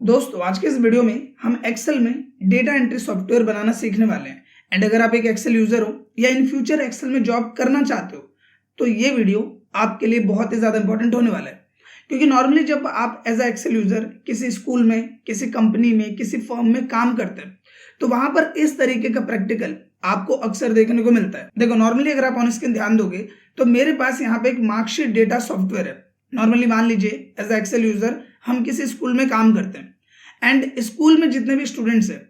दोस्तों आज के इस वीडियो में हम एक्सेल में डेटा एंट्री सॉफ्टवेयर बनाना सीखने वाले हैं। एंड अगर आप एक एक्सेल यूजर हो या इन फ्यूचर एक्सेल में जॉब करना चाहते हो तो ये वीडियो आपके लिए बहुत ही ज़्यादा इंपॉर्टेंट होने वाला है। क्योंकि नॉर्मली जब आप एज अ एक्सेल यूजर किसी स्कूल में, किसी कंपनी में, किसी फर्म में काम करते हैं तो वहां पर इस तरीके का प्रैक्टिकल आपको अक्सर देखने को मिलता है। देखो नॉर्मली अगर आप ऑन स्क्रीन ध्यान दोगे तो मेरे पास यहाँ पे एक मार्कशीट डेटा सॉफ्टवेयर है। नॉर्मली मान लीजिए एज अ एक्सेल यूजर हम किसी स्कूल में काम करते हैं एंड स्कूल में जितने भी स्टूडेंट्स हैं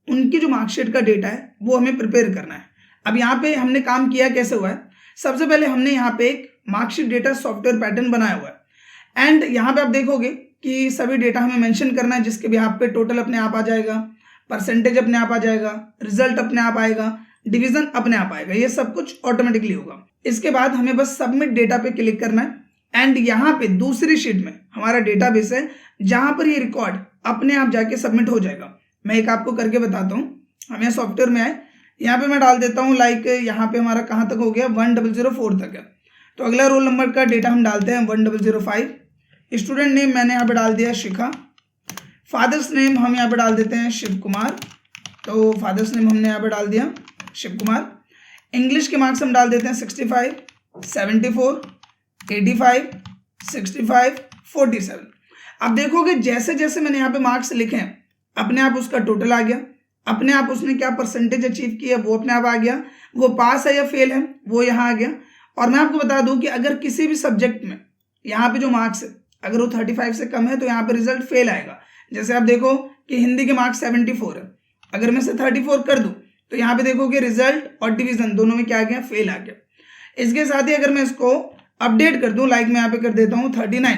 उनकी जो मार्कशीट का डेटा है वो हमें प्रिपेयर करना है। अब यहाँ पे हमने काम किया कैसे हुआ है, सबसे पहले हमने यहाँ पे एक मार्कशीट डेटा सॉफ्टवेयर पैटर्न बनाया हुआ है एंड यहाँ पे आप देखोगे कि सभी डेटा हमें मेंशन करना है जिसके बिहाफ पे टोटल अपने आप आ जाएगा, परसेंटेज अपने आप आ जाएगा, रिजल्ट अपने आप आएगा, डिवीजन अपने आप आएगा, ये सब कुछ ऑटोमेटिकली होगा। इसके बाद हमें बस सबमिट डेटा पे क्लिक करना है एंड यहाँ पे दूसरी शीट में हमारा डेटाबेस है जहां पर ये रिकॉर्ड अपने आप जाके सबमिट हो जाएगा। मैं एक आपको करके बताता हूँ। हम यहाँ सॉफ्टवेयर में आए, यहाँ पे मैं डाल देता हूँ लाइक यहाँ पे हमारा कहाँ तक हो गया 1004 तक है। तो अगला रोल नंबर का डेटा हम डालते हैं 1005। स्टूडेंट नेम मैंने यहाँ पे डाल दिया शिखा। फादर्स नेम हम यहाँ पे डाल देते हैं शिव कुमार। तो फादर्स नेम हमने यहाँ पे डाल दिया शिव कुमार। इंग्लिश के मार्क्स हम डाल देते हैं 65, 74, 85, 65, 47। अब देखोगे जैसे जैसे मैंने यहाँ पे मार्क्स लिखे हैं अपने आप उसका टोटल आ गया, अपने आप उसने क्या परसेंटेज अचीव किया वो अपने आप आ गया, वो पास है या फेल है वो यहाँ आ गया। और मैं आपको बता दूं कि अगर किसी भी सब्जेक्ट में यहाँ पे जो मार्क्स है अगर वो 35 से कम है तो यहाँ पे रिजल्ट फेल आएगा। जैसे आप देखो कि हिंदी के मार्क्स 74 है, अगर मैं से 34 कर दूं तो यहाँ पे देखोगे रिजल्ट और डिवीजन दोनों में क्या आ गया, फेल आ गया। इसके साथ ही अगर मैं इसको अपडेट कर दूं लाइक मैं यहाँ पे कर देता हूँ 39,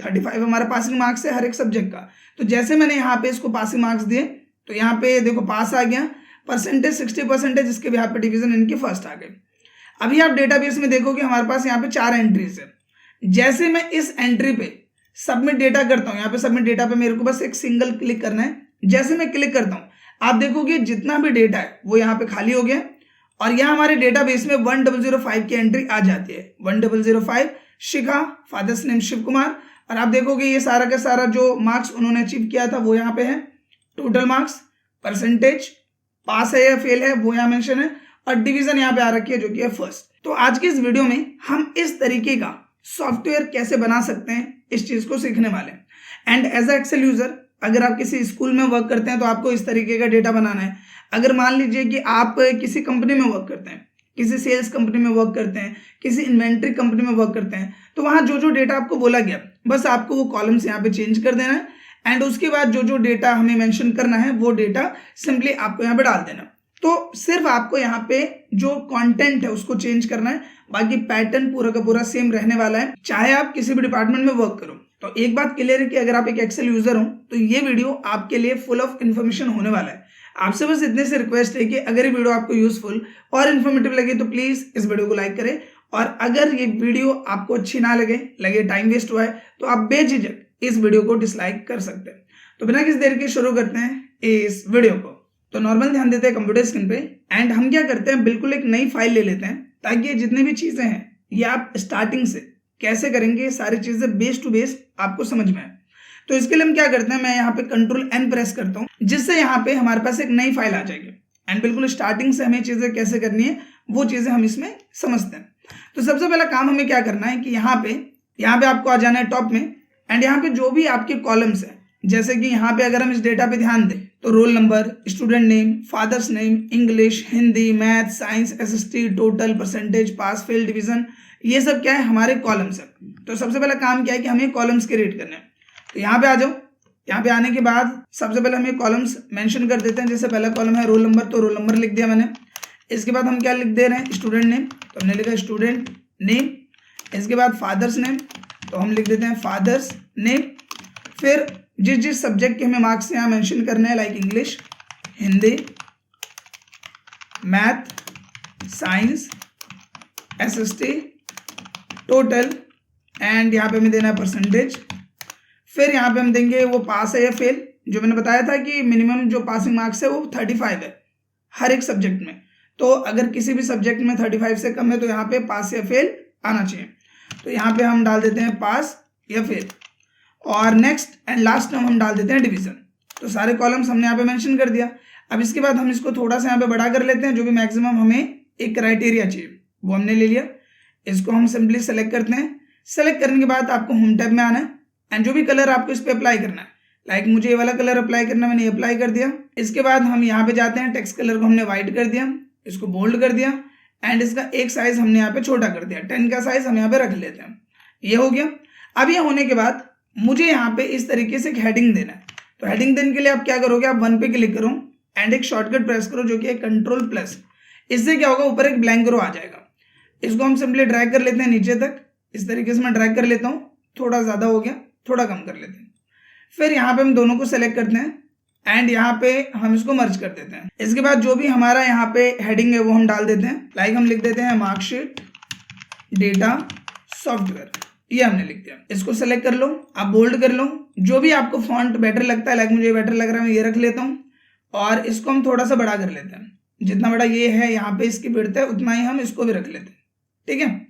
35 हमारा पासिंग मार्क्स है हर एक सब्जेक्ट का। तो जैसे मैंने यहाँ पे इसको पासिंग मार्क्स दिए तो यहाँ पे देखो पास आ गया, परसेंटेज 60% जिसके भी यहाँ पे डिवीजन इनके फर्स्ट आ गए। अभी आप डेटाबेस में देखोगे हमारे पास यहाँ पे 4 एंट्रीज है। जैसे मैं इस एंट्री पे सबमिट डेटा करता हूँ, यहाँ पे सबमिट डेटा पे मेरे को बस एक सिंगल क्लिक करना है। जैसे मैं क्लिक करता हूँ आप देखोगे जितना भी डेटा है वो यहाँ पे खाली हो गया और यहाँ हमारे डेटाबेस में 1005 की एंट्री आ जाती है। 1005 शिखा, फादर्स नेम शिव कुमार। और आप देखोगे ये सारा का सारा जो मार्क्स उन्होंने अचीव किया था वो यहाँ पे है, टोटल मार्क्स, परसेंटेज, पास है या फेल है वो यहाँ मेंशन है और डिवीजन यहाँ पे आ रखी है जो कि है फर्स्ट। तो आज के इस वीडियो में हम इस तरीके का सॉफ्टवेयर कैसे बना सकते हैं इस चीज को सीखने वाले हैं। And as a Excel user अगर आप किसी स्कूल में वर्क करते हैं तो आपको इस तरीके का डेटा बनाना है। अगर मान लीजिए कि आप किसी कंपनी में वर्क करते हैं, किसी सेल्स कंपनी में वर्क करते हैं, किसी इन्वेंट्री कंपनी में वर्क करते हैं तो वहाँ जो जो डेटा आपको बोला गया बस आपको वो कॉलम्स यहाँ पे चेंज कर देना है एंड उसके बाद जो जो डेटा हमें मेंशन करना है वो डेटा सिंपली आपको यहाँ पे डाल देना। तो सिर्फ आपको यहाँ पे जो कंटेंट है उसको चेंज करना है, बाकी पैटर्न पूरा का पूरा सेम रहने वाला है चाहे आप किसी भी डिपार्टमेंट में वर्क करो। तो एक बात क्लियर है कि अगर आप एक एक्सेल यूजर हो तो ये वीडियो आपके लिए फुल ऑफ इन्फॉर्मेशन होने वाला है। आपसे बस इतने से रिक्वेस्ट है कि अगर ये वीडियो आपको यूजफुल और इन्फॉर्मेटिव लगे तो प्लीज इस वीडियो को लाइक करें और अगर ये वीडियो आपको अच्छी ना लगे टाइम वेस्ट हुआ है तो आप बेझिझक इस वीडियो को डिसलाइक कर सकते हैं। तो बिना किसी देर के शुरू करते हैं इस वीडियो को। तो नॉर्मल ध्यान देते हैं कंप्यूटर स्क्रीन पे एंड हम क्या करते हैं बिल्कुल एक नई फाइल ले लेते हैं ताकि ये जितनी भी चीजें हैं ये आप स्टार्टिंग से कैसे करेंगे सारी चीजें बेस टू बेस आपको समझ में आए। तो इसके लिए हम क्या करते हैं, मैं यहाँ पे Ctrl+N प्रेस करता हूँ जिससे यहाँ पे हमारे पास एक नई फाइल आ जाएगी एंड बिल्कुल स्टार्टिंग से हमें चीजें कैसे करनी है वो चीजें हम इसमें समझते हैं। तो सबसे पहला काम हमें क्या करना है कि यहाँ पे आपको आ जाना है टॉप में एंड यहाँ पे जो भी आपके कॉलम्स है जैसे कि यहाँ पे अगर हम इस डेटा पे ध्यान दें तो roll number, student name, father's name, English, Hindi, math, science, SST, total, percentage, pass fail, division, ये सब क्या है हमारे कॉलम्स है। तो सबसे पहला काम क्या है कि हमें कॉलम्स क्रिएट करने हैं। तो यहाँ पे आ जाओ, यहाँ पे आने के बाद सबसे पहले हम ये कॉलम्स मेंशन कर देते हैं। जैसे पहला कॉलम है रोल नंबर, तो रोल नंबर लिख दिया मैंने। इसके बाद हम क्या लिख दे रहे हैं, स्टूडेंट नेम, तो हमने लिखा स्टूडेंट नेम। इसके बाद फादर्स नेम, तो हम लिख देते हैं फादर्स नेम। फिर जिस सब्जेक्ट के हमें मार्क्स यहाँ मेंशन करने हैं like English, Hindi, math, science, SST, total and यहाँ पे हमें देना है परसेंटेज। फिर यहाँ पे हम देंगे वो पास है या फेल, जो मैंने बताया था कि मिनिमम जो पासिंग मार्क्स है वो 35 है हर एक सब्जेक्ट में। तो अगर किसी भी सब्जेक्ट में 35 से कम है तो यहाँ पे पास या फेल आना चाहिए। तो यहाँ पे हम डाल देते हैं पास या फेल। और नेक्स्ट एंड लास्ट टर्म हम डाल देते हैं डिवीजन। तो सारे कॉलम्स हमने यहाँ पे मेंशन कर दिया। अब इसके बाद हम इसको थोड़ा सा यहाँ पे बड़ा कर लेते हैं, जो भी मैक्सिमम हमें एक क्राइटेरिया चाहिए वो हमने ले लिया। इसको हम सिंपली सेलेक्ट करते हैं। सेलेक्ट करने के बाद आपको होम टैब में आना है एंड जो भी कलर आपको इस पर अप्लाई करना है, लाइक मुझे ये वाला कलर अप्लाई करना है, मैंने अप्लाई कर दिया। इसके बाद हम यहाँ पे जाते हैं, टेक्स्ट कलर को हमने व्हाइट कर दिया, इसको बोल्ड कर दिया एंड इसका एक साइज हमने यहाँ पे छोटा कर दिया, 10 का साइज हम यहाँ पे रख लेते हैं। ये हो गया। अब ये होने के बाद मुझे यहाँ पे इस तरीके से एक हेडिंग देना है। तो हेडिंग देने के लिए आप क्या करोगे, आप 1 पे क्लिक करो एंड एक शॉर्टकट प्रेस करो जो कि है Ctrl+। इससे क्या होगा, ऊपर एक ब्लैंक रो आ जाएगा। इसको हम सिंपली ड्रैग कर लेते हैं नीचे तक। इस तरीके से मैं ड्रैग कर लेता हूँ, थोड़ा ज़्यादा हो गया, थोड़ा कम कर लेते हैं। फिर यहाँ पे हम दोनों को सेलेक्ट करते हैं एंड यहाँ पे हम इसको मर्ज कर देते हैं। इसके बाद जो भी हमारा यहाँ पे हेडिंग है वो हम डाल देते हैं, लाइक हम लिख देते हैं मार्कशीट डेटा सॉफ्टवेयर, ये हमने लिख दिया। इसको सेलेक्ट कर लो, आप बोल्ड कर लो, जो भी आपको फॉन्ट बेटर लगता है, लाइक मुझे बेटर लग रहा है मैं ये रख लेता हूँ। और इसको हम थोड़ा सा बड़ा कर लेते हैं, जितना बड़ा ये है यहाँ पे इसकी विड्थ है उतना ही हम इसको भी रख लेते हैं, ठीक है।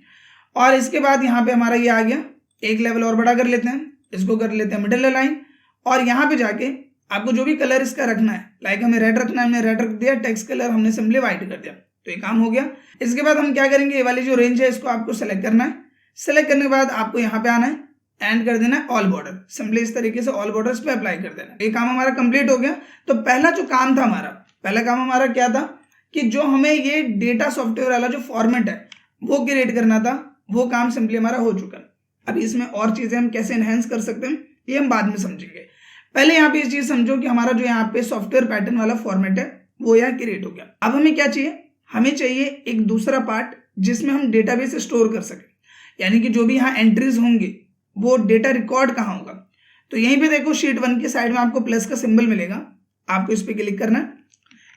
और इसके बाद यहाँ पे हमारा ये आ गया, एक लेवल और बड़ा कर लेते हैं, इसको कर लेते हैं मिडिल अलाइन। और यहाँ पे जाके आपको जो भी कलर इसका रखना है, लाइक हमें रेड रखना है, हमने रेड रख दिया, टेक्स्ट कलर हमने सिंपली व्हाइट कर दिया, तो ये काम हो गया। इसके बाद हम क्या करेंगे, ये वाली जो रेंज है इसको आपको सेलेक्ट करना है। सेलेक्ट करने के बाद आपको यहाँ पे आना है एंड कर देना है ऑल बॉर्डर, सिंपली इस तरीके से ऑल बॉर्डर्स पे अप्लाई कर देना। ये काम हमारा कंप्लीट हो गया। तो पहला जो काम था हमारा, पहला काम हमारा क्या था कि जो हमें ये डेटा सॉफ्टवेयर वाला जो फॉर्मेट है वो क्रिएट करना था, वो काम सिंपली हमारा हो चुका है। अब इसमें और चीजें हम कैसे एनहेंस कर सकते हैं ये हम बाद में समझेंगे। पहले यहाँ पे ये चीज समझो कि हमारा जो यहाँ पे सॉफ्टवेयर पैटर्न वाला फॉर्मेट है वो यहाँ क्रिएट हो गया। अब हमें क्या चाहिए, हमें चाहिए एक दूसरा पार्ट जिसमें हम डेटाबेस स्टोर कर सकें, यानी कि जो भी यहाँ एंट्रीज होंगे वो डेटा रिकॉर्ड कहाँ होगा। तो यहीं पे देखो शीट 1 की साइड में आपको प्लस का सिंबल मिलेगा, आपको इस पर क्लिक करना है।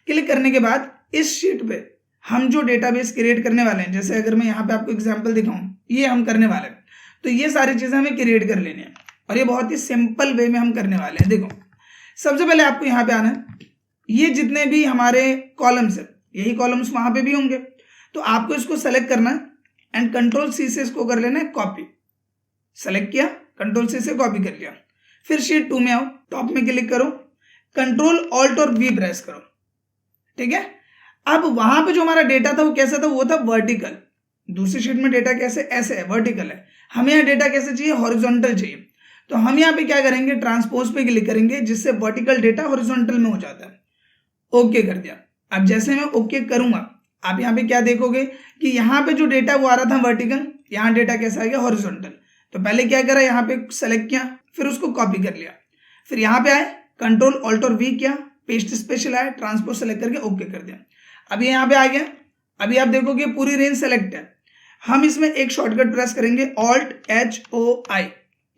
क्लिक करने के बाद इस शीट पे हम जो डेटाबेस क्रिएट करने वाले हैं, जैसे अगर मैं यहाँ पे आपको एग्जांपल दिखाऊं, ये हम करने वाले हैं। तो ये सारी चीजें हमें क्रिएट कर लेनी है और ये बहुत ही सिंपल वे में हम करने वाले हैं। देखो सबसे पहले आपको यहाँ पे आना है, ये जितने भी हमारे कॉलम्स है यही कॉलम्स वहां पे भी होंगे, तो आपको इसको सेलेक्ट करना है एंड Ctrl+C से इसको कर लेना है कॉपी। सेलेक्ट किया, Ctrl+C से कॉपी कर लिया। फिर शीट 2 में आओ, टॉप में क्लिक करो, Ctrl+Alt+V प्रेस करो, ठीक है। अब वहां पे जो हमारा डेटा था वो कैसा था, वो था वर्टिकल। दूसरी शीट में डेटा कैसे, ऐसे है, वर्टिकल है। हमें यहाँ डेटा कैसे चाहिए, हॉरिजॉन्टल चाहिए। तो हम यहाँ पे क्या करेंगे, ट्रांसपोज पे क्लिक करेंगे, जिससे वर्टिकल डेटा हॉरिजॉन्टल में हो जाता है। ओके कर दिया। अब जैसे मैं ओके करूंगा, आप यहाँ पे क्या देखोगे कि यहाँ पे जो डेटा वो आ रहा था वर्टिकल, यहाँ डेटा कैसा आ गया, हॉरिजॉन्टल। तो पहले क्या करा, यहाँ पे सेलेक्ट किया, फिर उसको कॉपी कर लिया, फिर यहाँ पे आए Ctrl+Alt+V किया, पेस्ट स्पेशल आया, ट्रांसपोज सेलेक्ट करके ओके कर दिया। अभी यहाँ पे आ गया। अभी आप देखोगे पूरी रेंज सेलेक्ट है। हम इसमें एक शॉर्टकट प्रेस करेंगे Alt+H+O+I।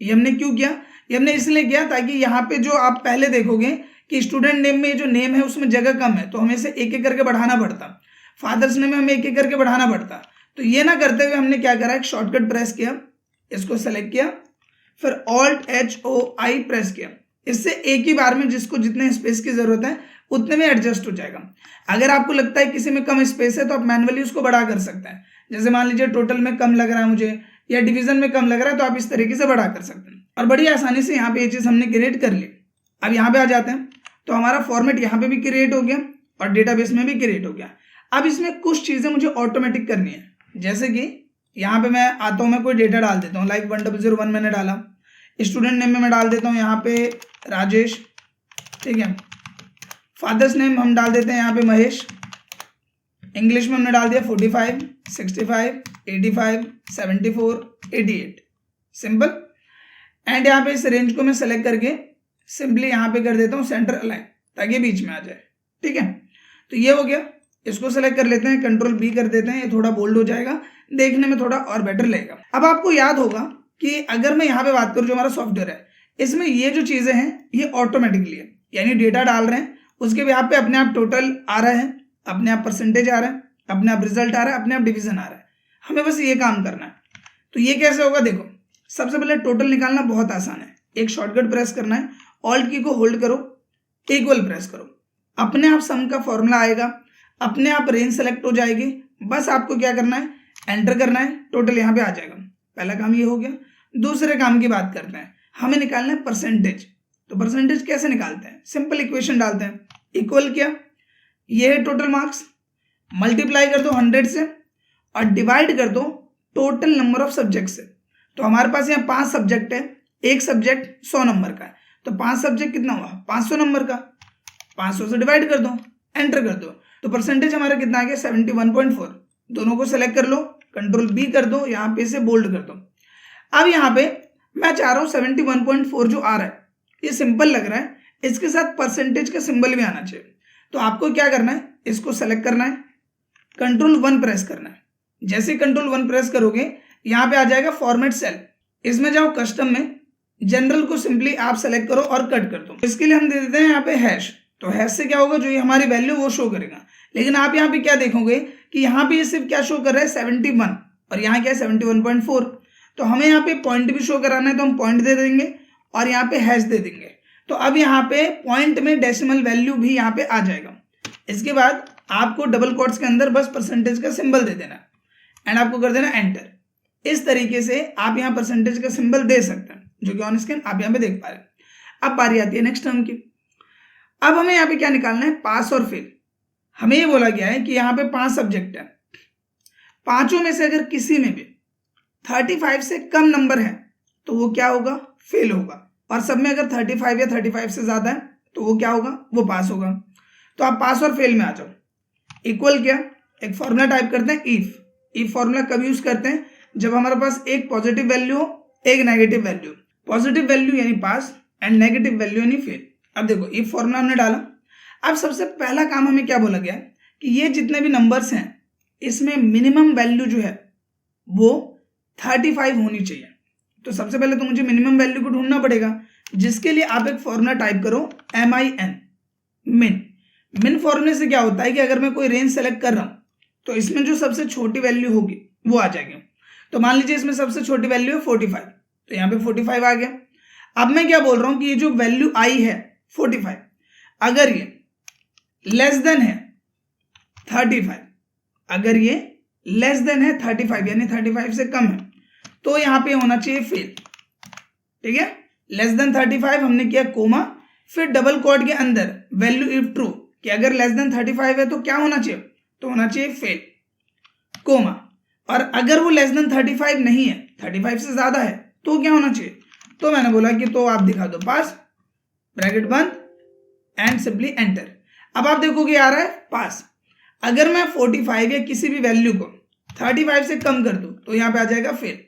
ये हमने क्यों किया, ये हमने इसलिए किया ताकि यहाँ पे जो आप पहले देखोगे कि स्टूडेंट नेम में जो नेम है उसमें जगह कम है, तो हमें इसे एक एक करके बढ़ाना पड़ता। फादर्स नेम में हमें एक एक करके बढ़ाना पड़ता। तो ये ना करते हुए हमने क्या करा, एक शॉर्टकट प्रेस किया, इसको सेलेक्ट किया, फिर Alt+H+O+I प्रेस किया। इससे एक ही बार में जिसको जितने स्पेस की जरूरत है उतने में एडजस्ट हो जाएगा। अगर आपको लगता है किसी में कम स्पेस है तो आप मैन्युअली उसको बढ़ा कर सकते हैं। जैसे मान लीजिए टोटल में कम लग रहा है मुझे, या डिवीजन में कम लग रहा है, तो आप इस तरीके से बढ़ा कर सकते हैं। और बड़ी आसानी से यहाँ पे ये चीज हमने क्रिएट कर ली। अब यहाँ पे आ जाते हैं, तो हमारा फॉर्मेट यहाँ पे भी क्रिएट हो गया और डेटाबेस में भी क्रिएट हो गया। अब इसमें कुछ चीजें मुझे ऑटोमेटिक करनी है, जैसे कि यहाँ पे मैं आता हूँ, मैं कोई डेटा डाल देता हूँ, लाइक 1001 मैंने डाला। स्टूडेंट नेम में मैं डाल देता हूँ यहाँ पे राजेश, ठीक है। फादर्स नेम हम डाल देते हैं यहाँ पे महेश। इंग्लिश में हमने डाल दिया 45, 65, 85, 74, 88, सिंपल। एंड यहाँ पे इस रेंज को मैं सेलेक्ट करके सिंपली यहाँ पे कर देता हूँ सेंटर अलाइन, ताकि बीच में आ जाए, ठीक है। तो ये हो गया। इसको सेलेक्ट कर लेते हैं, Ctrl+B कर देते हैं, ये थोड़ा बोल्ड हो जाएगा, देखने में थोड़ा और बेटर लगेगा। अब आपको याद होगा कि अगर मैं यहाँ पे बात करूँ, जो हमारा सॉफ्टवेयर है इसमें ये जो चीजें हैं ये ऑटोमेटिकली है, यानी डेटा डाल रहे हैं, उसके यहाँ पे अपने आप टोटल आ रहा है, अपने आप परसेंटेज आ रहा है, अपने आप रिजल्ट आ रहा है, अपने आप डिवीजन आ रहा है। हमें बस ये काम करना है। तो ये कैसे होगा, देखो सबसे पहले टोटल निकालना बहुत आसान है। एक शॉर्टकट प्रेस करना है, ऑल्ट की को होल्ड करो, इक्वल प्रेस करो, अपने आप सम का फॉर्मूला आएगा, अपने आप रेंज सेलेक्ट हो जाएगी। बस आपको क्या करना है, एंटर करना है, टोटल यहाँ पे आ जाएगा। पहला काम ये हो गया। दूसरे काम की बात करते हैं। हमें निकालना है परसेंटेज। तो परसेंटेज कैसे निकालते हैं, सिंपल इक्वेशन डालते हैं, इक्वल क्या, ये है टोटल मार्क्स, मल्टीप्लाई कर दो 100 से और डिवाइड कर दो टोटल नंबर ऑफ सब्जेक्ट से। तो हमारे पास यहाँ 5 सब्जेक्ट है, एक सब्जेक्ट 100 नंबर का है, तो 5 सब्जेक्ट कितना हुआ 500 नंबर का, 500 से डिवाइड कर दो, एंटर कर दो। तो परसेंटेज हमारा कितना आ गया 71.4। दोनों को सेलेक्ट कर लो, कंट्रोल बी कर दो, यहाँ पे से बोल्ड कर दो। अब यहाँ पे मैं चाह रहा हूँ 71.4 जो आ रहा है ये सिंपल लग रहा है, इसके साथ परसेंटेज का सिंबल भी आना चाहिए। तो आपको क्या करना है, इसको सेलेक्ट करना है, कंट्रोल 1 प्रेस करना है। जैसे कंट्रोल 1 प्रेस करोगे यहाँ पे आ जाएगा फॉर्मेट सेल, इसमें जाओ कस्टम में, जनरल को सिंपली आप सेलेक्ट करो और कट कर दो। इसके लिए हम दे देते हैं यहाँ पे हैश। तो हैश से क्या होगा, जो ये हमारी वैल्यू वो शो करेगा। लेकिन आप यहाँ पे क्या देखोगे कि यहाँ पे ये सिर्फ क्या शो कर रहा है 71 और यहाँ क्या है 71.4। तो हमें यहाँ पे पॉइंट भी शो कराना है तो हम पॉइंट दे देंगे और यहाँ पे हैश दे देंगे। तो अब यहाँ पे पॉइंट में डेसिमल वैल्यू भी यहाँ पे आ जाएगा। इसके बाद आपको डबल कोट्स के अंदर बस परसेंटेज का सिंबल दे देना एंड आपको कर देना एंटर। इस तरीके से आप यहाँ परसेंटेज का सिंबल दे सकते हैं, जो कि ऑन स्क्रीन आप यहाँ पे देख पा रहे हैं। अब बारी आती है नेक्स्ट टर्म की। अब हमें यहाँ पे क्या निकालना है, पास और फेल। हमें ये बोला गया है कि यहाँ पे 5 सब्जेक्ट है, पांचों में से अगर किसी में भी 35 से कम नंबर है तो वो क्या होगा, फेल होगा, और सब में अगर 35 या 35 से ज्यादा है तो वो क्या होगा, वो पास होगा। तो आप पास और फेल में आ जाओ। इक्वल क्या, एक फॉर्मूला टाइप करते हैं इफ फॉर्मूला कब यूज करते हैं, जब हमारे पास एक पॉजिटिव वैल्यू हो एक नेगेटिव वैल्यू। पॉजिटिव वैल्यू यानी पास एंड नेगेटिव वैल्यू यानी फेल। अब देखो इफ फॉर्मूला हमने डाला। अब सबसे पहला काम हमें क्या बोला गया कि ये जितने भी नंबर्स हैं इसमें मिनिमम वैल्यू जो है वो 35 होनी चाहिए। तो सबसे पहले तो मुझे मिनिमम वैल्यू को ढूंढना पड़ेगा, जिसके लिए आप एक फॉर्मूला टाइप करो मिन फॉर्मूले से क्या होता है कि अगर मैं कोई रेंज सेलेक्ट कर रहा हूं तो इसमें जो सबसे छोटी वैल्यू होगी वो आ जाएगी। तो मान लीजिए इसमें सबसे छोटी वैल्यू है 45, तो यहाँ पे 45 आ गया। अब मैं क्या बोल रहा हूं कि ये जो वैल्यू आई है 45, अगर ये लेस देन है 35, अगर ये लेस देन है 35 यानी 35 से कम है तो यहाँ पे होना चाहिए फेल। ठीक है, लेस देन 35 हमने किया कोमा, फिर डबल कोट के अंदर वैल्यू इफ ट्रू कि अगर लेस देन 35 है तो क्या होना चाहिए, तो होना चाहिए फेल कोमा। और अगर वो लेस देन 35 नहीं है, 35 से ज्यादा है तो क्या होना चाहिए, तो मैंने बोला कि तो आप दिखा दो पास, ब्रैकेट बंद एंड सिंपली एंटर। अब आप देखोगे आ रहा है पास। अगर मैं 45 या किसी भी वैल्यू को 35 से कम कर दूं तो यहाँ पे आ जाएगा फेल,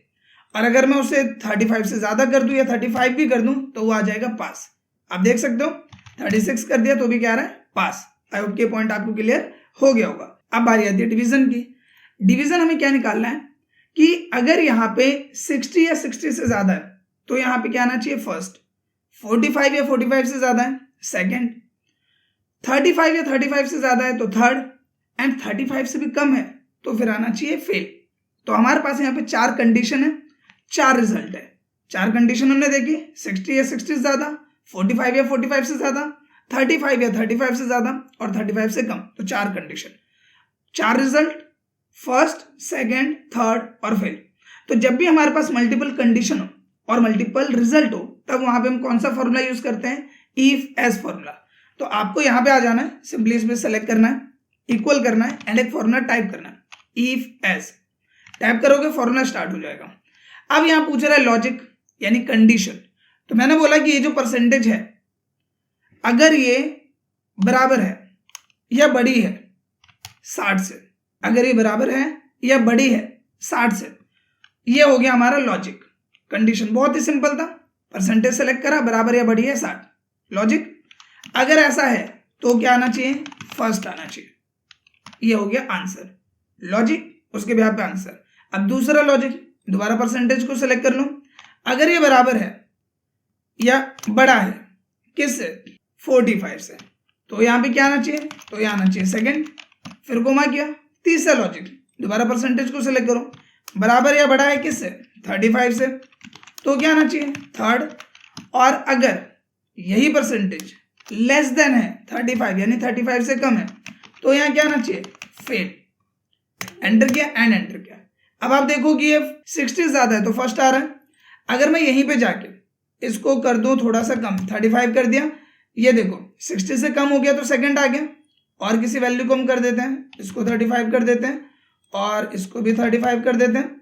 और अगर मैं उसे 35 से ज्यादा कर दूं या 35 भी कर दूं तो वो आ जाएगा पास। आप देख सकते हो 36 कर दिया तो भी क्या आ रहा है पास। आई होप के पॉइंट आपको क्लियर हो गया होगा। अब बारी आती है डिवीजन की। डिवीजन हमें क्या निकालना है कि अगर यहाँ पे 60 या 60 से ज्यादा है तो यहाँ पे क्या आना चाहिए फर्स्ट, 45 या 45 से ज्यादा है सेकंड, 35 या 35 से ज्यादा है तो थर्ड, एंड 35 से भी कम है तो फिर आना चाहिए फेल। तो हमारे पास यहाँ पे 4 कंडीशन है, 4 रिजल्ट है। 4 कंडीशन हमने देखी, 60 या 60 से ज्यादा, 45 या 45 से ज्यादा, 35 या 35 से ज्यादा और 35 से कम। तो 4 condition, 4 result, first, second, third और फेल। तो जब भी हमारे पास मल्टीपल कंडीशन हो और मल्टीपल रिजल्ट हो तब वहां पे हम कौन सा फॉर्मूला यूज करते हैं, इफ एस फॉर्मूला। तो आपको यहां पे आ जाना है, सिंपली इसमें सेलेक्ट करना है, इक्वल करना है एंड एक फॉर्मूला टाइप करना है, इफ एस टाइप करोगे फॉर्मूला स्टार्ट हो जाएगा। अब यहां पूछ रहा है लॉजिक यानी कंडीशन। तो मैंने बोला कि ये जो परसेंटेज है अगर ये बराबर है या बड़ी है 60 से, अगर ये बराबर है या बड़ी है 60 से, ये हो गया हमारा लॉजिक। कंडीशन बहुत ही सिंपल था, परसेंटेज सेलेक्ट करा, बराबर या बड़ी है 60, लॉजिक। अगर ऐसा है तो क्या आना चाहिए, फर्स्ट आना चाहिए। ये हो गया आंसर, लॉजिक उसके बिहाफ पे आंसर। अब दूसरा लॉजिक, दोबारा परसेंटेज को सेलेक्ट कर लो, अगर ये बराबर है या बड़ा है किससे, 45 से, तो यहाँ पे क्या आना चाहिए, तो यहाँ आना चाहिए सेकंड, फिर कोमा किया। तीसरा लॉजिक, दोबारा परसेंटेज को सेलेक्ट करो, बराबर या बड़ा है किससे, 35 से, तो क्या आना चाहिए थर्ड, और अगर यही परसेंटेज लेस देन है 35 यानी 35 से कम है तो यहाँ क्या आना चाहिए, फेल। एंटर किया एंड एंटर किया। अब आप देखो कि ये 60 ज्यादा है तो फर्स्ट आ रहा है। अगर मैं यहीं पे जाके इसको कर दो थोड़ा सा कम, 35 कर दिया। ये देखो 60 से कम हो गया तो सेकंड आ गया। और किसी वैल्यू को हम कर देते हैं, इसको 35 कर देते हैं और इसको भी 35 कर देते हैं,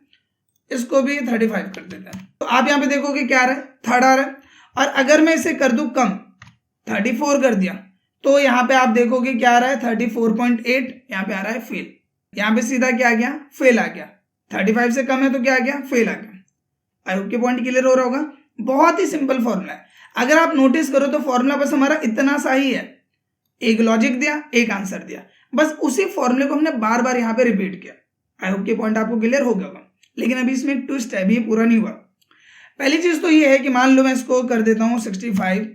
इसको भी 35 कर देते हैं। तो आप यहाँ पे देखोगे क्या आ रहा है, थर्ड आ रहा है। और अगर मैं इसे कर दूं कम, 34 कर दिया, तो यहाँ पे आप देखोगे क्या आ रहा है, 34.8 यहाँ पे आ रहा है फेल। यहाँ पे सीधा क्या आ गया, फेल आ गया। 35 से कम है तो क्या आ गया, फेल आ गया। आई होप के पॉइंट क्लियर हो रहा होगा। बहुत ही सिंपल फॉर्मूला है। अगर आप नोटिस करो तो फॉर्मूला बस हमारा इतना सा ही है, एक लॉजिक दिया, एक आंसर दिया, बस उसी फॉर्मूले को हमने बार बार यहाँ पे रिपीट किया। आई होप के पॉइंट आपको क्लियर हो गया होगा। लेकिन अभी इसमें एक ट्विस्ट है, अभी ये पूरा नहीं हुआ। पहली चीज तो ये है कि मान लो मैं इसको कर देता हूँ 65,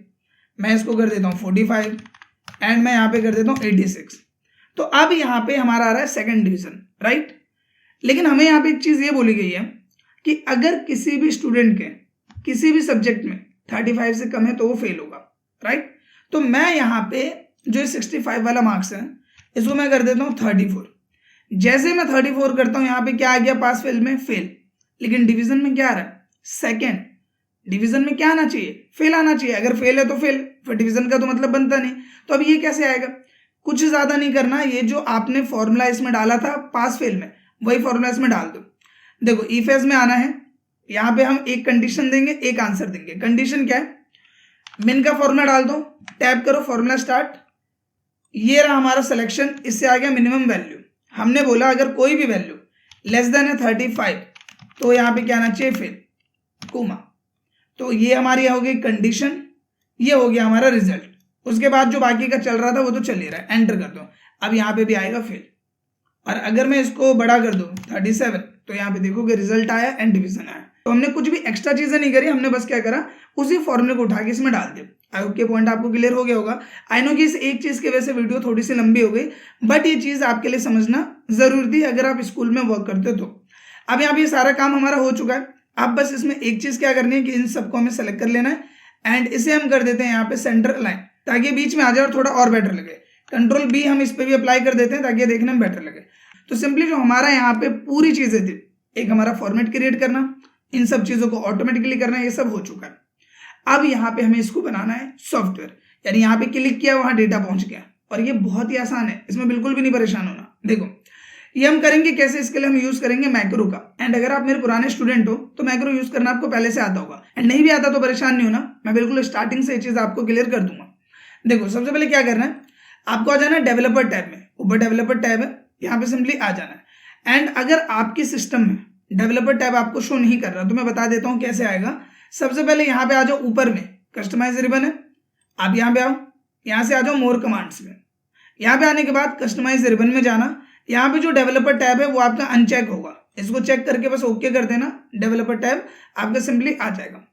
मैं इसको कर देता हूँ 45 एंड मैं यहाँ पे कर देता हूँ 86। तो अब यहाँ पे हमारा आ रहा है सेकंड डिवीजन, राइट। लेकिन हमें यहाँ पे एक चीज ये बोली गई है कि अगर किसी भी स्टूडेंट के किसी भी सब्जेक्ट में 35 से कम है तो वो फेल होगा, राइट। तो मैं यहाँ पे जो 65 वाला मार्क्स है इसको मैं कर देता हूँ 34। जैसे मैं 34 करता हूँ यहाँ पे क्या आ गया, पास फेल में फेल। लेकिन डिवीजन में क्या आ रहा है, सेकंड। डिवीजन में क्या आना चाहिए, फेल आना चाहिए। अगर फेल है तो फेल, फिर डिवीजन का तो मतलब बनता नहीं। तो अब ये कैसे आएगा, कुछ ज्यादा नहीं करना, ये जो आपने फॉर्मूला इसमें डाला था पास फेल में, वही फॉर्मूला इसमें डाल दो। देखो ई फेज में आना है, यहाँ पे हम एक कंडीशन देंगे, एक आंसर देंगे। कंडीशन क्या है, मिन का फॉर्मूला डाल दो, टैप करो, फॉर्मूला स्टार्ट। ये रहा हमारा सिलेक्शन, इससे आ गया मिनिमम वैल्यू। हमने बोला अगर कोई भी वैल्यू लेस देन है 35 तो यहाँ पे क्या आना चाहिए, फेल, कोमा। तो ये हमारी हो गई कंडीशन, ये हो गया हमारा रिजल्ट। उसके बाद जो बाकी का चल रहा था वो तो चल ही रहा है, एंटर कर दो। अब यहाँ पे भी आएगा फेल। और अगर मैं इसको बड़ा कर दूं 37 तो यहाँ पे देखोगे रिजल्ट आया एंड डिवीजन आया। तो हमने कुछ भी एक्स्ट्रा चीजें नहीं करी, हमने बस क्या करा, उसी फॉर्मूले को उठा के इसमें डाल दिया। आई होप के पॉइंट आपको क्लियर हो गया होगा। आई नो कि इस एक चीज की वजह से वीडियो थोड़ी सी लंबी हो गई, बट ये चीज आपके लिए समझना जरूरी थी अगर आप स्कूल में वर्क करते हो तो। अब यहाँ पे ये सारा काम हमारा हो चुका है। अब बस इसमें एक चीज क्या करनी है कि इन सबको हमें सेलेक्ट कर लेना है एंड इसे हम कर देते हैं यहाँ पे सेंटर अलाइन, ताकि बीच में आ जाए और थोड़ा और बेटर लगे। कंट्रोल बी हम इस पे भी अप्लाई कर देते हैं ताकि देखने में बेटर लगे। तो सिंपली जो हमारा यहाँ पे पूरी चीजें थी, एक हमारा फॉर्मेट क्रिएट करना, इन सब चीजों को ऑटोमेटिकली करना, ये सब हो चुका है। अब यहाँ पे हमें इसको बनाना है सॉफ्टवेयर, यानी यहाँ पे क्लिक किया वहां डेटा पहुंच गया। और ये बहुत ही आसान है, इसमें बिल्कुल भी नहीं परेशान होना। देखो ये हम करेंगे कैसे, इसके लिए हम यूज करेंगे मैक्रो का। एंड अगर आप मेरे पुराने स्टूडेंट हो तो मैक्रो यूज करना आपको पहले से आता होगा, एंड नहीं भी आता तो परेशान नहीं होना, मैं बिल्कुल स्टार्टिंग से ये चीज आपको क्लियर कर दूंगा। देखो सबसे पहले क्या करना है, आपको आ जाना है डेवलपर टैब में, ऊपर डेवलपर टैब है, यहाँ पे सिंपली आ जाना है। एंड अगर आपके सिस्टम में डेवलपर टैब आपको शो नहीं कर रहा तो मैं बता देता हूँ कैसे आएगा। सबसे पहले यहाँ पे आ जाओ, ऊपर में कस्टमाइज रिबन है, आप यहाँ पे आओ, यहाँ से आ जाओ मोर कमांड्स में। यहाँ पे आने के बाद कस्टमाइज रिबन में जाना, यहाँ पे जो डेवलपर टैब है वो आपका अनचेक होगा, इसको चेक करके बस ओके कर देना, डेवलपर टैब आपका सिंपली आ जाएगा।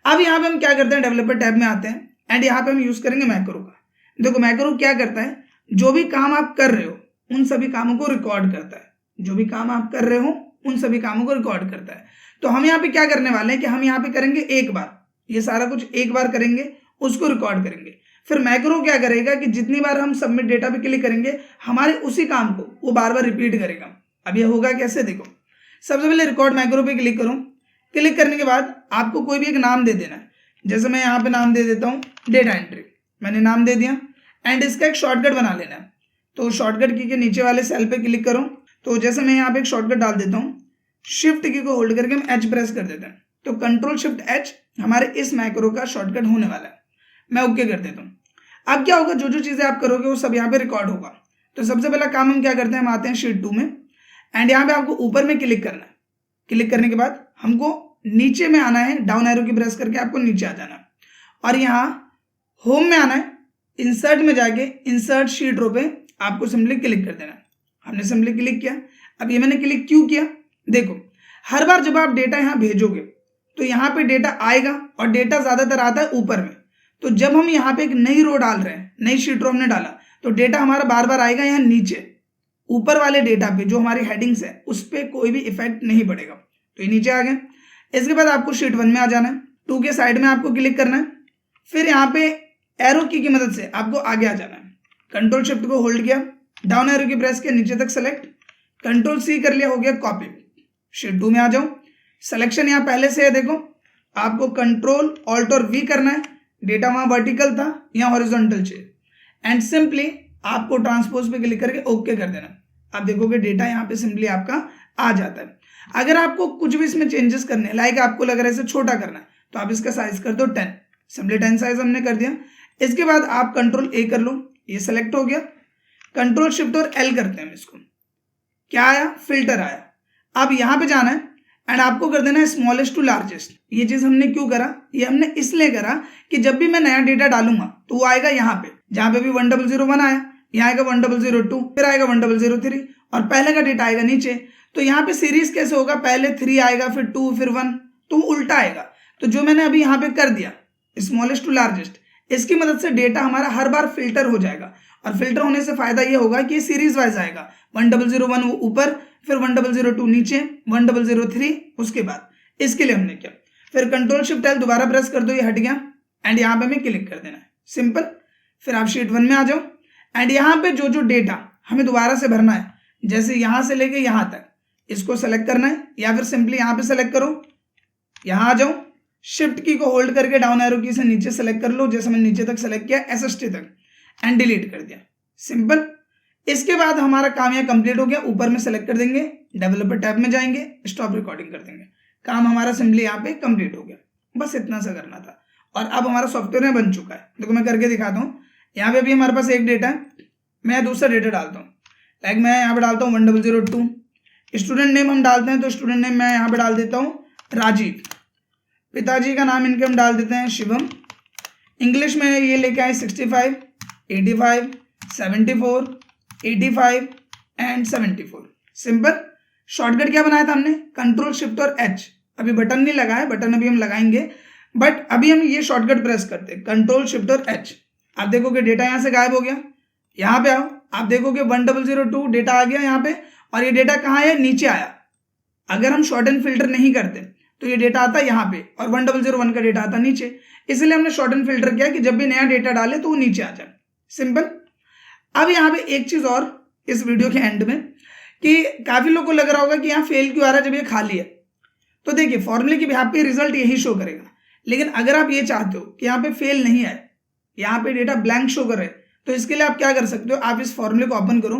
अब यहाँ पे हम क्या करते हैं, डेवलपर टैब में आते हैं एंड यहाँ पे हम यूज करेंगे मैक्रो का। देखो मैक्रो क्या करता है, जो भी काम आप कर रहे हो उन सभी कामों को रिकॉर्ड करता है, जो भी काम आप कर रहे हो उन सभी कामों को रिकॉर्ड करता है। तो हम यहाँ पे क्या करने वाले हैं कि हम यहाँ पे करेंगे एक बार, ये सारा कुछ एक बार करेंगे, उसको रिकॉर्ड करेंगे। फिर मैक्रो क्या करेगा कि जितनी बार हम सबमिट डेटा पे क्लिक करेंगे हमारे उसी काम को वो बार बार रिपीट करेगा। अब ये होगा कैसे, देखो सबसे पहले रिकॉर्ड मैक्रो पे क्लिक करो। क्लिक करने के बाद आपको कोई भी एक नाम दे देना है, जैसे मैं यहाँ पे नाम दे देता हूँ डेटा एंट्री, मैंने नाम दे दिया। एंड इसका एक शॉर्टकट बना लेना है, तो शॉर्टकट की के नीचे वाले सेल पे क्लिक करो। तो जैसे मैं यहाँ पे एक शॉर्टकट डाल देता हूँ, शिफ्ट की को होल्ड करके हम एच प्रेस कर देते हैं, तो कंट्रोल शिफ्ट एच हमारे इस मैक्रो का शॉर्टकट होने वाला है। मैं ओके कर देता हूँ। अब क्या होगा, जो जो चीजें आप करोगे वो सब यहाँ पे रिकॉर्ड होगा। तो सबसे पहला काम हम क्या करते हैं, हम आते हैं शीट 2 में एंड यहाँ पे आपको ऊपर में क्लिक करना है। क्लिक करने के बाद हमको नीचे में आना है, डाउन एरो की प्रेस करके आपको नीचे आ जाना है और यहाँ होम में आना है। इंसर्ट में जाके इंसर्ट शीट रो पे आपको सिंपली क्लिक कर देना है। हमने सिंपली क्लिक किया। अब ये मैंने क्लिक क्यों किया, देखो हर बार जब आप डेटा यहाँ भेजोगे तो यहाँ पे डेटा आएगा और डेटा ज्यादातर आता है ऊपर में। तो जब हम यहाँ पे एक नई रो डाल रहे हैं, नई शीट रो हमने डाला, तो डेटा हमारा बार बार आएगा यहाँ नीचे। ऊपर वाले डेटा पे जो हमारी हेडिंग्स है उस पर कोई भी इफेक्ट नहीं पड़ेगा। तो ये नीचे आ गए। इसके बाद आपको शीट 1 में आ जाना है, 2 के साइड में आपको क्लिक करना है। फिर यहाँ पे एरो की मदद से आपको आगे आ जाना है। कंट्रोल शिफ्ट को होल्ड किया, डाउन एरो की प्रेस के नीचे तक सेलेक्ट, कंट्रोल सी कर लिया, हो गया कॉपी। शीट 2 में आ जाओ, सिलेक्शन यहाँ पहले से है देखो, आपको कंट्रोल ऑल्ट और वी करना है, डेटा वहां वर्टिकल था, यहाँ हॉरिजॉन्टल चाहिए, एंड सिंपली आपको ट्रांसपोज पे क्लिक करके ओके कर देना। आप देखोगे डेटा यहाँ पे सिंपली आपका आ जाता है। अगर आपको कुछ भी इसमें चेंजेस करने हैं, लाइक आपको लग रहा है इसे छोटा करना है, तो आप इसका साइज कर दो 10, सिंपली 10 साइज हमने कर दिया। इसके बाद आप कंट्रोल ए कर लो, ये सेलेक्ट हो गया। कंट्रोल शिफ्ट और एल करते हैं इसको, क्या आया, फिल्टर आया। अब यहाँ पे जाना है एंड आपको कर देना है स्मॉलेस्ट टू लार्जेस्ट। ये चीज हमने क्यों करा, ये हमने इसलिए करा कि जब भी मैं नया डेटा डालूंगा तो वो आएगा यहाँ पे, जहां पे भी 1001 आया, यहाँ आएगा 1002, फिर आएगा 1003 और पहले का डेटा आएगा नीचे। तो यहाँ पे सीरीज कैसे होगा, पहले 3 आएगा, फिर 2, फिर 1, तो उल्टा आएगा। तो जो मैंने अभी यहाँ पे कर दिया स्मॉलेस्ट टू लार्जेस्ट, इसकी मदद से डेटा हमारा हर बार फिल्टर हो जाएगा। और फिल्टर होने से फायदा ये होगा कि सीरीज वाइज आएगा, 1001 ऊपर, फिर 1002 नीचे, 1003 उसके बाद। इसके लिए हमने क्या, फिर कंट्रोल शिफ्ट एल दोबारा प्रेस कर दो, ये हट गया एंड यहाँ पे हमें क्लिक कर देना है, सिंपल। फिर आप शीट 1 में आ जाओ एंड यहाँ पे जो जो डेटा हमें दोबारा से भरना है, जैसे यहाँ से लेके यहाँ तक, इसको सेलेक्ट करना है, या फिर सिंपली यहाँ पे सेलेक्ट करो, यहाँ आ जाओ, शिफ्ट की को होल्ड करके डाउन एरो की से नीचे सेलेक्ट कर लो, जैसे मैंने नीचे तक सेलेक्ट किया एसएसटी तक, एंड डिलीट कर दिया, सिंपल। इसके बाद हमारा काम यहाँ कंप्लीट हो गया। ऊपर में सेलेक्ट कर देंगे, डेवलपर टैब में जाएंगे, स्टॉप रिकॉर्डिंग कर देंगे, काम हमारा सिंपली यहाँ पे कंप्लीट हो गया। बस इतना सा करना था और अब हमारा सॉफ्टवेयर में बन चुका है। देखो मैं करके दिखाता हूँ। यहाँ पे भी हमारे पास एक डेटा है, मैं दूसरा डेटा डालता हूँ, लाइक मैं यहाँ पे डालता हूँ 1002। स्टूडेंट नेम हम डालते हैं, तो स्टूडेंट नेम मैं यहाँ पे डाल देता हूँ राजीव। पिताजी का नाम इनके हम डाल देते हैं शिवम। इंग्लिश में ये लेके आए 65, 85, 74, 85 एंड 74, सिंपल। शॉर्टकट क्या बनाया था हमने, कंट्रोल शिफ्ट और एच। अभी बटन नहीं लगा है, बटन अभी हम लगाएंगे, बट अभी हम ये शॉर्टकट प्रेस करते हैं, कंट्रोल शिफ्ट और एच। आप देखोगे डेटा यहाँ से गायब हो गया। यहाँ पे आओ, आप देखोगे 1002 डेटा आ गया यहाँ पे, और ये डेटा कहाँ है, नीचे आया। अगर हम शॉर्ट एंड फिल्टर नहीं करते तो ये डेटा आता यहाँ पे और 1001 का डेटा आता नीचे। इसलिए हमने शॉर्ट एंड फिल्टर किया कि जब भी नया डेटा डाले तो वो नीचे आ जाए, सिंपल। अब यहाँ पे एक चीज और इस वीडियो के एंड में, कि काफी लोगों को लग रहा होगा कि यहाँ फेल क्यों आ रहा है जब ये खाली है। तो देखिए फॉर्मूले की बिहाफ पे रिजल्ट यही शो करेगा, लेकिन अगर आप ये चाहते हो कि यहाँ पे फेल नहीं आए, यहाँ पे डेटा ब्लैंक शो करे, तो इसके लिए आप क्या कर सकते हो, आप इस फॉर्मूले को ओपन करो,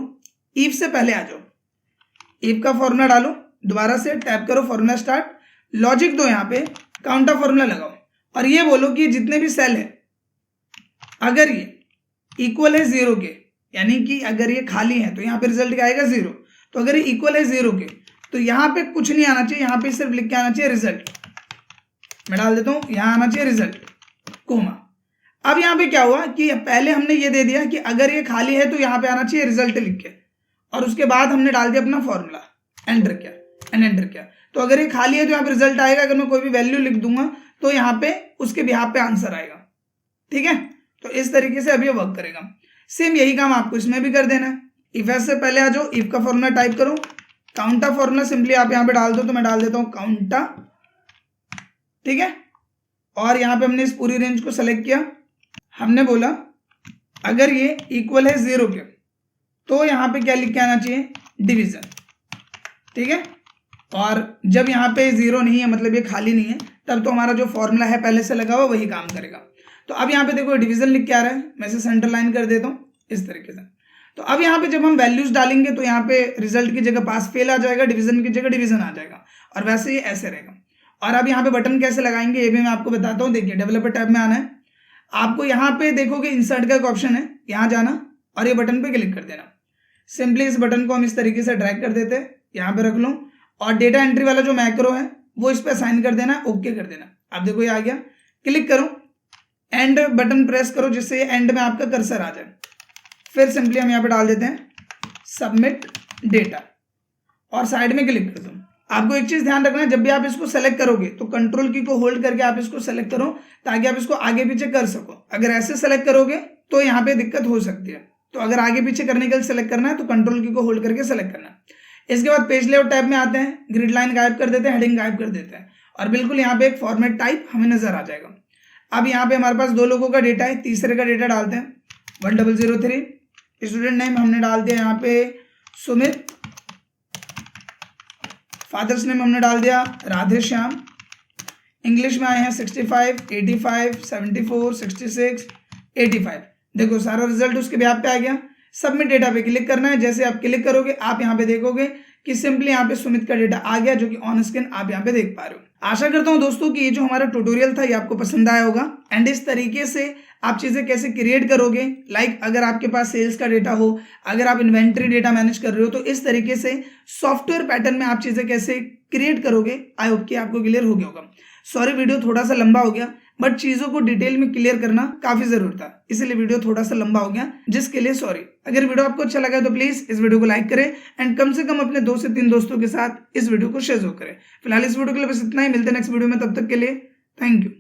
इफ से पहले आ जाओ, इफ का फॉर्मूला डालो, दोबारा से टैप करो फॉर्मूला स्टार्ट, लॉजिक दो, यहाँ पे काउंटर फॉर्मूला लगाओ और ये बोलो कि जितने भी सेल है अगर ये इक्वल है 0 के, यानी कि अगर ये खाली है तो यहाँ पे रिजल्ट क्या आएगा 0। तो अगर ये इक्वल है 0 के तो यहाँ पे कुछ नहीं आना चाहिए, यहाँ पे सिर्फ लिख के आना चाहिए रिजल्ट। मैं डाल देता हूँ, यहाँ आना चाहिए रिजल्ट, कोमा। अब यहाँ पे क्या हुआ कि पहले हमने ये दे दिया कि अगर ये खाली है तो यहाँ पे आना चाहिए रिजल्ट लिख के, और उसके बाद हमने डाल दिया अपना फॉर्मूला, एंटर किया एंड एंटर किया। तो अगर ये खाली है तो यहाँ पे रिजल्ट आएगा, अगर मैं कोई भी वैल्यू लिख दूंगा तो यहाँ पे उसके बिहाफ पे आंसर आएगा, ठीक है। तो इस तरीके से अभी ये वर्क करेगा। सेम यही काम आपको इसमें भी कर देना है। इफ से पहले आ जाओ, इफ का फॉर्मूला टाइप करो, काउंटा फॉर्मूला सिंपली आप यहाँ पे डाल दो, तो मैं डाल देता हूँ काउंटा, ठीक है। और यहाँ पे हमने इस पूरी रेंज को सेलेक्ट किया, हमने बोला अगर ये इक्वल है 0 के तो यहाँ पे क्या लिख के आना चाहिए, डिवीजन, ठीक है। और जब यहाँ पे 0 नहीं है, मतलब ये खाली नहीं है, तब तो हमारा जो फॉर्मूला है पहले से लगा हुआ वही काम करेगा। तो अब यहाँ पे देखो डिवीजन लिख के आ रहा है, मैं इसे सेंटर लाइन कर देता हूँ इस तरीके से। तो अब यहाँ पे जब हम वैल्यूज डालेंगे तो यहाँ पे रिजल्ट की जगह पास फेल आ जाएगा, डिवीजन की जगह डिवीजन आ जाएगा, और वैसे ये ऐसे रहेगा। और अब यहाँ पे बटन कैसे लगाएंगे ये भी मैं आपको बताता हूँ। देखिए डेवलपर टैब में आना है, आपको यहाँ पे देखोगे इंसर्ट का एक ऑप्शन है, यहाँ जाना और ये बटन पे क्लिक कर देना। सिंपली इस बटन को हम इस तरीके से ड्रैग कर देते हैं, यहाँ पे रख लो, और डेटा एंट्री वाला जो मैक्रो है वो इस पे असाइन कर देना, ओके कर देना। अब देखो ये आ गया, क्लिक करो, एंड बटन प्रेस करो जिससे एंड में आपका कर्सर आ जाए। फिर सिंपली हम यहाँ पे डाल देते हैं सबमिट डेटा और साइड में क्लिक कर दो। आपको एक चीज ध्यान रखना है, जब भी आप इसको सेलेक्ट करोगे तो कंट्रोल की को होल्ड करके आप इसको सेलेक्ट करो, ताकि आप इसको आगे पीछे कर सको। अगर ऐसे सेलेक्ट करोगे तो यहाँ पे दिक्कत हो सकती है। तो अगर आगे पीछे करने के लिए सेलेक्ट करना है तो कंट्रोल की को होल्ड करके सेलेक्ट करना है। इसके बाद पेज लेआउट टैब में आते हैं, ग्रिड लाइन गायब कर देते हैं, हेडिंग गायब कर देते हैं, और बिल्कुल यहाँ पे एक फॉर्मेट टाइप हमें नजर आ जाएगा। अब यहाँ पे हमारे पास 2 लोगों का डेटा है, तीसरे का डेटा डालते हैं 1003। स्टूडेंट नेम हमने डाल दिया यहाँ पे सुमित, फादर्स नेम हमने डाल दिया राधे श्याम, इंग्लिश में आए हैं 65, 85, 74, 66, 85। देखो सारा रिजल्ट उसके बिहाफ पे आ गया। सबमिट डेटा पे क्लिक करना है। जैसे आप क्लिक करोगे आप यहाँ पे देखोगे कि सिंपली यहाँ पे सुमित का डेटा आ गया, जो कि ऑन स्क्रीन आप यहाँ पे देख पा रहे हो। आशा करता हूँ दोस्तों कि ये जो हमारा ट्यूटोरियल था ये आपको पसंद आया होगा। एंड इस तरीके से आप चीजें कैसे क्रिएट करोगे, लाइक अगर आपके पास सेल्स का डेटा हो, अगर आप इन्वेंट्री डेटा मैनेज कर रहे हो, तो इस तरीके से सॉफ्टवेयर पैटर्न में आप चीजें कैसे क्रिएट करोगे, आई होप कि आपको क्लियर हो गया होगा। सॉरी वीडियो थोड़ा सा लंबा हो गया, बट चीजों को डिटेल में क्लियर करना काफी जरूरी था, इसलिए वीडियो थोड़ा सा लंबा हो गया, जिसके लिए सॉरी। अगर वीडियो आपको अच्छा लगा तो प्लीज इस वीडियो को लाइक करें एंड कम से कम अपने 2 से 3 दोस्तों के साथ इस वीडियो को शेयर करें। फिलहाल इस वीडियो के लिए बस इतना ही, मिलते हैं नेक्स्ट वीडियो में, तब तक के लिए थैंक यू।